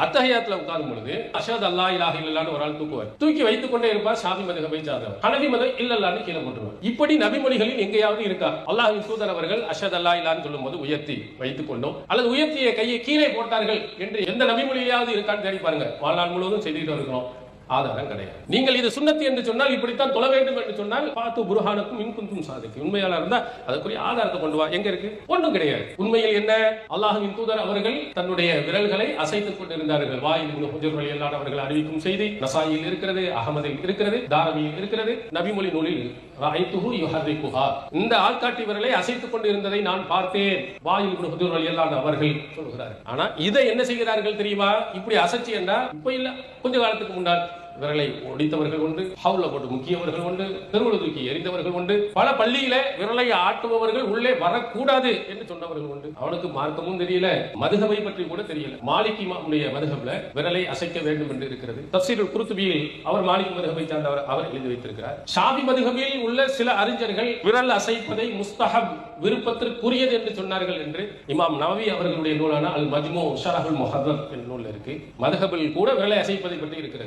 அத்தஹியாத்துல உட்காரும் பொழுது அஷஹது அல்லா இலாஹ இல்லல்லாஹ்னு ஒரு ஆள் தூக்குவார். தூக்கி வைத்துக் கொண்டே இருப்பார். ஷாஃபி மதுஹபை சார்ந்தவர். ஹனஃபி மதுஹப் இல்லல்லாஹ்னு கீழே போட்டுருவார். இப்படி நபிமொழிகளில் எங்கேயாவது இருக்கா? அல்லாஹ்வின் தூதர் அவர்கள் அஷஹது அல்லா இலாஹ்னு சொல்லும்போது உயர்த்தி வைத்துக் கொண்டோம் அல்லது உயர்த்திய கையை கீழே போட்டார்கள் என்று எந்த நபிமொழியாவது இருக்கான்னு தேடி பாருங்க. வாழ்நாள் முழுவதும் செய்துட்டு இருக்கிறோம். ஆதாரம் கிடையாது. நீங்கள் இது சுன்னத்து என்று சொன்னால் இப்படித்தான் தொழ வேண்டும் என்று சொன்னால் பாத்து புர்ஹானுக்கும் இன்குந்தும் சாதிக்கு உண்மையாளர் இருந்தா அதுக்குரிய ஆதாரத்தை கொண்டு வா. எங்க இருக்கு? ஒன்றும் கிடையாது. உண்மையில் என்ன? அல்லாஹ்வின் தூதர் அவர்கள் தன்னுடைய விரல்களை அசைத்துக் கொண்டிருந்தார்கள். வாயில் இப்னு ஹுஜர் ரலியல்லாஹு அவர்கள் அறிவிக்கும் செய்தி நசாயில் இருக்கிறது, அஹமதில் இருக்கிறது, தாரமியில் இருக்கிறது, நபிமொழி நூலில் ரஅய்துஹு யுஹர்ரிகுஹா, இந்த ஆள்காட்டி விரலை அசைத்துக் கொண்டிருந்ததை நான் பார்த்தேன். வாயில் இப்னு ஹுஜர் ரலியல்லாஹு அவர்கள் சொல்கிறார்கள். ஆனா இதை என்ன செய்கிறார்கள் தெரியுமா? இப்படி அசைச்சி என்றா இப்ப இல்ல, கொஞ்ச காலத்துக்கு முன்னால் விரலை ஒடித்தவர்கள் உண்டு, ஹவுல போட்டு முக்கியவர்கள் உண்டு, தெருவில் தூக்கி எரிந்தவர்கள் உண்டு, பல பள்ளியில விரலை ஆட்டுபவர்கள் உள்ளே வரக்கூடாது என்று சொன்னவர்கள் உண்டு. அவனுக்கு மார்க்கமும் தெரியல, மதுஹபை பற்றி கூட தெரியல. மாலிகி இமாமுடைய மதுஹப்ல விரலை அசைக்க வேண்டும் என்று இருக்கிறது. தஃசீருல் குர்துபியில் அவர் மாலிகி மதுஹபை சார்ந்தவர், அவர் எழுதி வைத்திருக்கிறார். ஷாஃபி மதுஹபில் உள்ள சில அறிஞர்கள் விரல் அசைப்பதை முஸ்தஹப், விருப்பத்திற்குரியது என்று சொன்னார்கள் என்று இமாம் நவவி அவர்களுடைய நூலான அல் மஜ்மூ ஷரஹுல் முஹர்ரர் என்ற நூல் இருக்கு. மதுஹபில் கூட விரலை அசைப்பதை பற்றி இருக்கிறது.